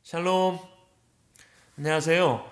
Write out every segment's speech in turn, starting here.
샬롬. 안녕하세요.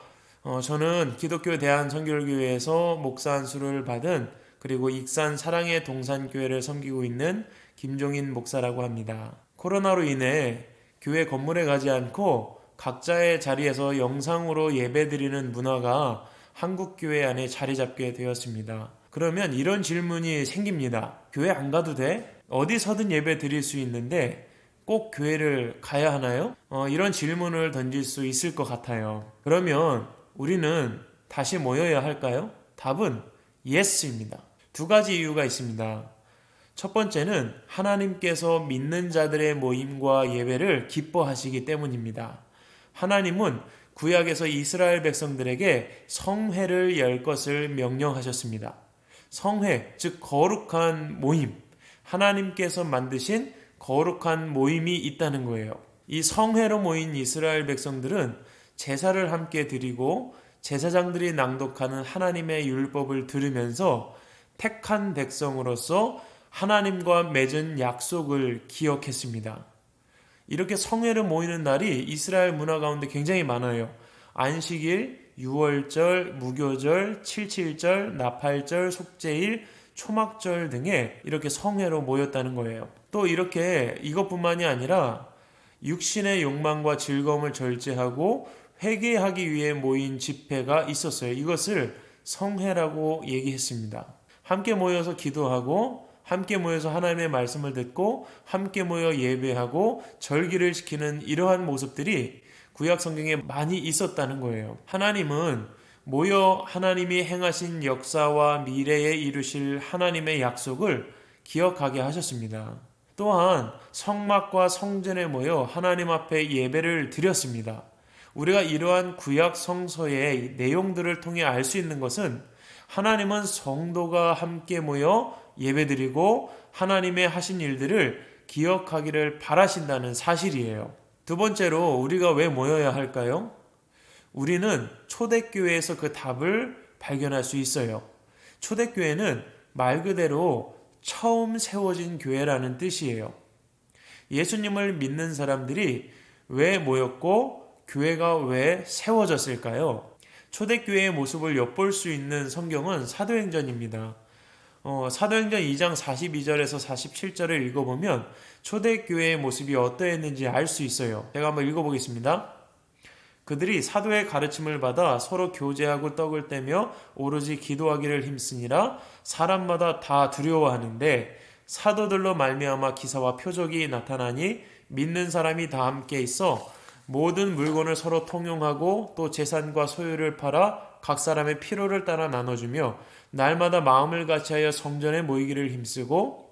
저는 기독교 대한선교교회에서 목사 안수를 받은 그리고 익산 사랑의 동산교회를 섬기고 있는 김종인 목사라고 합니다. 코로나로 인해 교회 건물에 가지 않고 각자의 자리에서 영상으로 예배드리는 문화가 한국 교회 안에 자리 잡게 되었습니다. 그러면 이런 질문이 생깁니다. 교회 안 가도 돼? 어디서든 예배 드릴 수 있는데 꼭 교회를 가야 하나요? 이런 질문을 던질 수 있을 것 같아요. 그러면 우리는 다시 모여야 할까요? 답은 yes입니다. 두 가지 이유가 있습니다. 첫 번째는 하나님께서 믿는 자들의 모임과 예배를 기뻐하시기 때문입니다. 하나님은 구약에서 이스라엘 백성들에게 성회를 열 것을 명령하셨습니다. 성회, 즉 거룩한 모임, 하나님께서 만드신 거룩한 모임이 있다는 거예요. 이 성회로 모인 이스라엘 백성들은 제사를 함께 드리고 제사장들이 낭독하는 하나님의 율법을 들으면서 택한 백성으로서 하나님과 맺은 약속을 기억했습니다. 이렇게 성회를 모이는 날이 이스라엘 문화 가운데 굉장히 많아요. 안식일, 유월절, 무교절, 칠칠절, 나팔절, 속죄일, 초막절 등에 이렇게 성회로 모였다는 거예요. 또 이렇게 이것뿐만이 아니라 육신의 욕망과 즐거움을 절제하고 회개하기 위해 모인 집회가 있었어요. 이것을 성회라고 얘기했습니다. 함께 모여서 기도하고 함께 모여서 하나님의 말씀을 듣고 함께 모여 예배하고 절기를 지키는 이러한 모습들이 구약 성경에 많이 있었다는 거예요. 하나님은 모여 하나님이 행하신 역사와 미래에 이루실 하나님의 약속을 기억하게 하셨습니다. 또한 성막과 성전에 모여 하나님 앞에 예배를 드렸습니다. 우리가 이러한 구약 성서의 내용들을 통해 알 수 있는 것은 하나님은 성도가 함께 모여 예배드리고 하나님의 하신 일들을 기억하기를 바라신다는 사실이에요. 두 번째로 우리가 왜 모여야 할까요? 우리는 초대교회에서 그 답을 발견할 수 있어요. 초대교회는 말 그대로 처음 세워진 교회라는 뜻이에요. 예수님을 믿는 사람들이 왜 모였고 교회가 왜 세워졌을까요? 초대교회의 모습을 엿볼 수 있는 성경은 사도행전입니다. 사도행전 2장 42절에서 47절을 읽어보면 초대교회의 모습이 어떠했는지 알 수 있어요. 제가 한번 읽어보겠습니다. 그들이 사도의 가르침을 받아 서로 교제하고 떡을 떼며 오로지 기도하기를 힘쓰니라. 사람마다 다 두려워하는데 사도들로 말미암아 기사와 표적이 나타나니 믿는 사람이 다 함께 있어 모든 물건을 서로 통용하고 또 재산과 소유를 팔아 각 사람의 필요를 따라 나눠주며 날마다 마음을 같이하여 성전에 모이기를 힘쓰고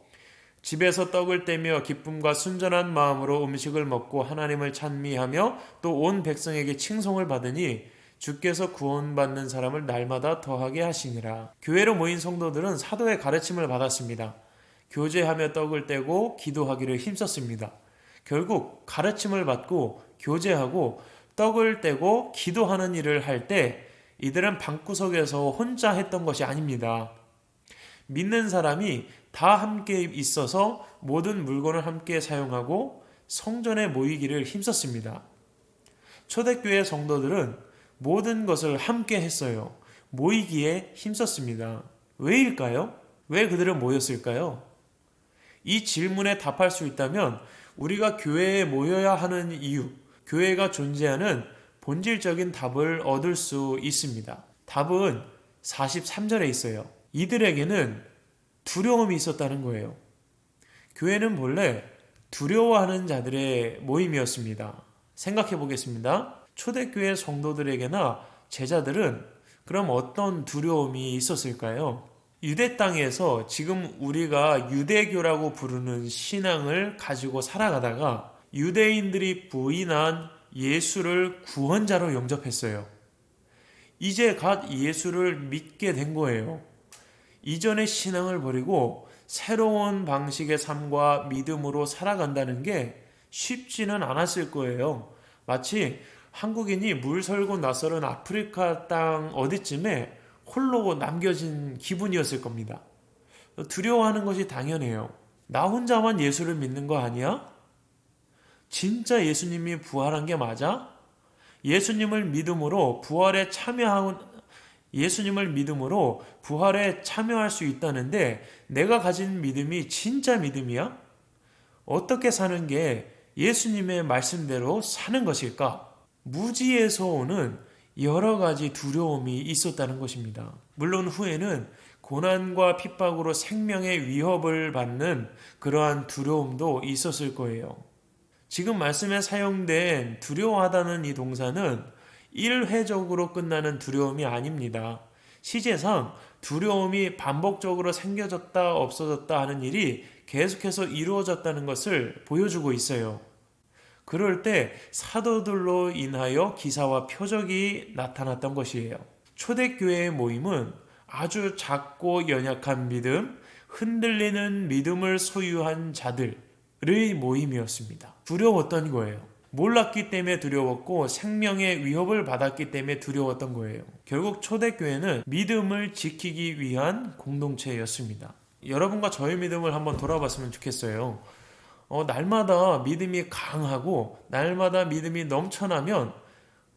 집에서 떡을 떼며 기쁨과 순전한 마음으로 음식을 먹고 하나님을 찬미하며 또 온 백성에게 칭송을 받으니 주께서 구원받는 사람을 날마다 더하게 하시니라. 교회로 모인 성도들은 사도의 가르침을 받았습니다. 교제하며 떡을 떼고 기도하기를 힘썼습니다. 결국 가르침을 받고 교제하고 떡을 떼고 기도하는 일을 할 때 이들은 방구석에서 혼자 했던 것이 아닙니다. 믿는 사람이 다 함께 있어서 모든 물건을 함께 사용하고 성전에 모이기를 힘썼습니다. 초대교회 성도들은 모든 것을 함께 했어요. 모이기에 힘썼습니다. 왜일까요? 왜 그들은 모였을까요? 이 질문에 답할 수 있다면 우리가 교회에 모여야 하는 이유, 교회가 존재하는 본질적인 답을 얻을 수 있습니다. 답은 43절에 있어요. 이들에게는 두려움이 있었다는 거예요. 교회는 본래 두려워하는 자들의 모임이었습니다. 생각해 보겠습니다. 초대교회 성도들에게나 제자들은 그럼 어떤 두려움이 있었을까요? 유대 땅에서 지금 우리가 유대교라고 부르는 신앙을 가지고 살아가다가 유대인들이 부인한 예수를 구원자로 영접했어요. 이제 갓 예수를 믿게 된 거예요. 이전의 신앙을 버리고 새로운 방식의 삶과 믿음으로 살아간다는 게 쉽지는 않았을 거예요. 마치 한국인이 물설고 낯설은 아프리카 땅 어디쯤에 홀로 남겨진 기분이었을 겁니다. 두려워하는 것이 당연해요. 나 혼자만 예수를 믿는 거 아니야? 진짜 예수님이 부활한 게 맞아? 예수님을 믿음으로 부활에 참여할 수 있다는데 내가 가진 믿음이 진짜 믿음이야? 어떻게 사는 게 예수님의 말씀대로 사는 것일까? 무지에서 오는 여러 가지 두려움이 있었다는 것입니다. 물론 후에는 고난과 핍박으로 생명의 위협을 받는 그러한 두려움도 있었을 거예요. 지금 말씀에 사용된 두려워하다는 이 동사는 일회적으로 끝나는 두려움이 아닙니다. 시제상 두려움이 반복적으로 생겨졌다 없어졌다 하는 일이 계속해서 이루어졌다는 것을 보여주고 있어요. 그럴 때 사도들로 인하여 기사와 표적이 나타났던 것이에요. 초대교회의 모임은 아주 작고 연약한 믿음, 흔들리는 믿음을 소유한 자들의 모임이었습니다. 두려웠던 거예요. 몰랐기 때문에 두려웠고 생명의 위협을 받았기 때문에 두려웠던 거예요. 결국 초대교회는 믿음을 지키기 위한 공동체였습니다. 여러분과 저의 믿음을 한번 돌아봤으면 좋겠어요. 날마다 믿음이 강하고 날마다 믿음이 넘쳐나면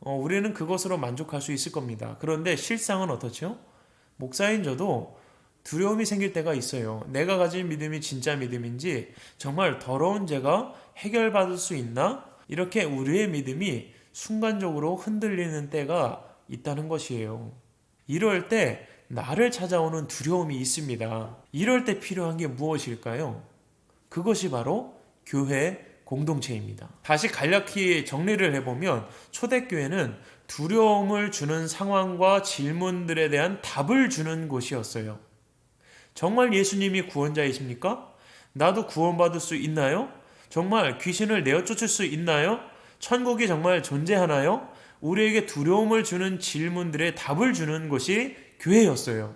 우리는 그것으로 만족할 수 있을 겁니다. 그런데 실상은 어떻죠? 목사인 저도 두려움이 생길 때가 있어요. 내가 가진 믿음이 진짜 믿음인지, 정말 더러운 죄가 해결받을 수 있나? 이렇게 우리의 믿음이 순간적으로 흔들리는 때가 있다는 것이에요. 이럴 때 나를 찾아오는 두려움이 있습니다. 이럴 때 필요한 게 무엇일까요? 그것이 바로 교회 공동체입니다. 다시 간략히 정리를 해보면 초대교회는 두려움을 주는 상황과 질문들에 대한 답을 주는 곳이었어요. 정말 예수님이 구원자이십니까? 나도 구원받을 수 있나요? 정말 귀신을 내어쫓을 수 있나요? 천국이 정말 존재하나요? 우리에게 두려움을 주는 질문들에 답을 주는 곳이 교회였어요.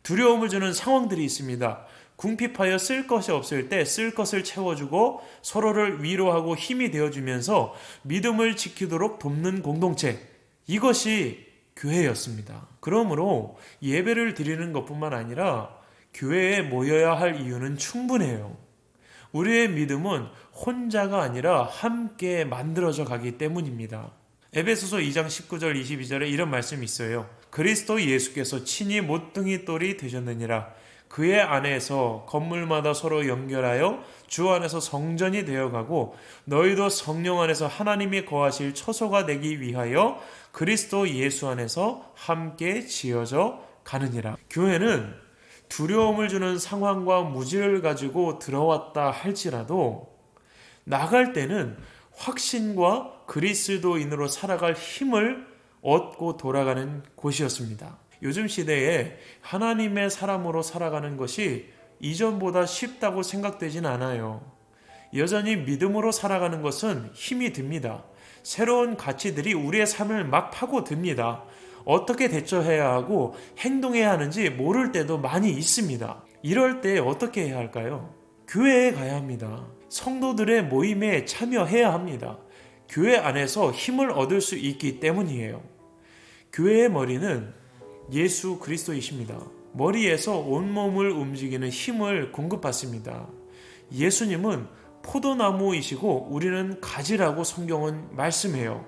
두려움을 주는 상황들이 있습니다. 궁핍하여 쓸 것이 없을 때 쓸 것을 채워주고 서로를 위로하고 힘이 되어주면서 믿음을 지키도록 돕는 공동체, 이것이 교회였습니다. 그러므로 예배를 드리는 것뿐만 아니라 교회에 모여야 할 이유는 충분해요. 우리의 믿음은 혼자가 아니라 함께 만들어져 가기 때문입니다. 에베소서 2장 19절 22절에 이런 말씀이 있어요. 그리스도 예수께서 친히 모퉁이 돌이 되셨느니라. 그의 안에서 건물마다 서로 연결하여 주 안에서 성전이 되어가고 너희도 성령 안에서 하나님이 거하실 처소가 되기 위하여 그리스도 예수 안에서 함께 지어져 가느니라. 교회는 두려움을 주는 상황과 무지를 가지고 들어왔다 할지라도 나갈 때는 확신과 그리스도인으로 살아갈 힘을 얻고 돌아가는 곳이었습니다. 요즘 시대에 하나님의 사람으로 살아가는 것이 이전보다 쉽다고 생각되진 않아요. 여전히 믿음으로 살아가는 것은 힘이 듭니다. 새로운 가치들이 우리의 삶을 막 파고듭니다. 어떻게 대처해야 하고 행동해야 하는지 모를 때도 많이 있습니다. 이럴 때 어떻게 해야 할까요? 교회에 가야 합니다. 성도들의 모임에 참여해야 합니다. 교회 안에서 힘을 얻을 수 있기 때문이에요. 교회의 머리는 예수 그리스도이십니다. 머리에서 온몸을 움직이는 힘을 공급받습니다. 예수님은 포도나무이시고 우리는 가지라고 성경은 말씀해요.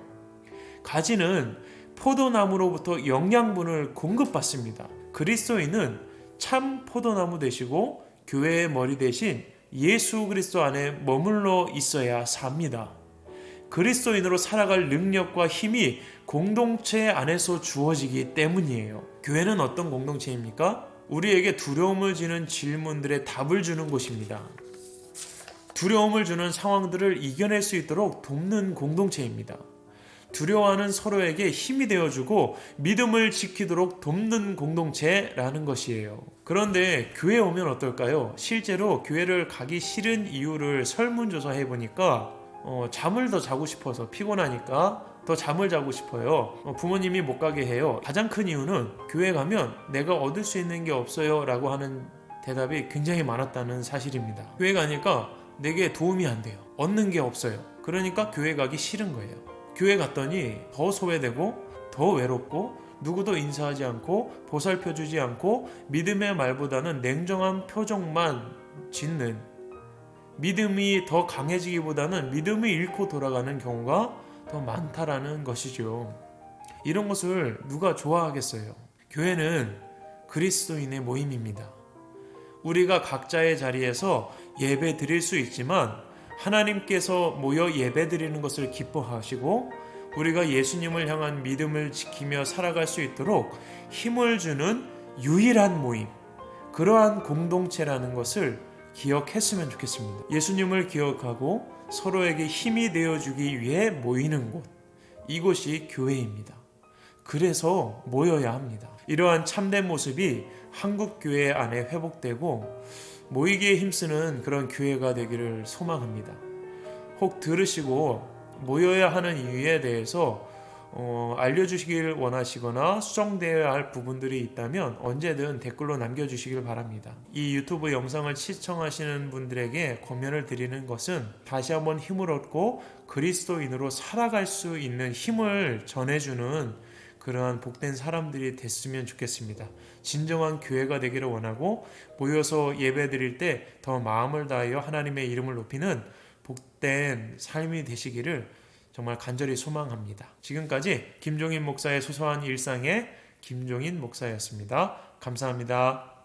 가지는 포도나무로부터 영양분을 공급받습니다. 그리스도인은 참 포도나무 되시고 교회의 머리 대신 예수 그리스도 안에 머물러 있어야 삽니다. 그리스도인으로 살아갈 능력과 힘이 공동체 안에서 주어지기 때문이에요. 교회는 어떤 공동체입니까? 우리에게 두려움을 주는 질문들에 답을 주는 곳입니다. 두려움을 주는 상황들을 이겨낼 수 있도록 돕는 공동체입니다. 두려워하는 서로에게 힘이 되어주고 믿음을 지키도록 돕는 공동체라는 것이에요. 그런데 교회에 오면 어떨까요? 실제로 교회를 가기 싫은 이유를 설문조사 해보니까 잠을 더 자고 싶어서, 피곤하니까 더 잠을 자고 싶어요. 부모님이 못 가게 해요. 가장 큰 이유는 교회 가면 내가 얻을 수 있는 게 없어요 라고 하는 대답이 굉장히 많았다는 사실입니다. 교회 가니까 내게 도움이 안 돼요. 얻는 게 없어요. 그러니까 교회 가기 싫은 거예요. 교회 갔더니 더 소외되고 더 외롭고 누구도 인사하지 않고 보살펴주지 않고 믿음의 말보다는 냉정한 표정만 짓는, 믿음이 더 강해지기보다는 믿음을 잃고 돌아가는 경우가 더 많다라는 것이죠. 이런 것을 누가 좋아하겠어요? 교회는 그리스도인의 모임입니다. 우리가 각자의 자리에서 예배 드릴 수 있지만 하나님께서 모여 예배 드리는 것을 기뻐하시고 우리가 예수님을 향한 믿음을 지키며 살아갈 수 있도록 힘을 주는 유일한 모임, 그러한 공동체라는 것을 기억했으면 좋겠습니다. 예수님을 기억하고 서로에게 힘이 되어주기 위해 모이는 곳, 이곳이 교회입니다. 그래서 모여야 합니다. 이러한 참된 모습이 한국 교회 안에 회복되고 모이기에 힘쓰는 그런 교회가 되기를 소망합니다. 혹 들으시고 모여야 하는 이유에 대해서 알려주시길 원하시거나 수정되어야 할 부분들이 있다면 언제든 댓글로 남겨주시길 바랍니다. 이 유튜브 영상을 시청하시는 분들에게 권면을 드리는 것은 다시 한번 힘을 얻고 그리스도인으로 살아갈 수 있는 힘을 전해주는 그러한 복된 사람들이 됐으면 좋겠습니다. 진정한 교회가 되기를 원하고 모여서 예배 드릴 때 더 마음을 다하여 하나님의 이름을 높이는 복된 삶이 되시기를 정말 간절히 소망합니다. 지금까지 김종인 목사의 소소한 일상의 김종인 목사였습니다. 감사합니다.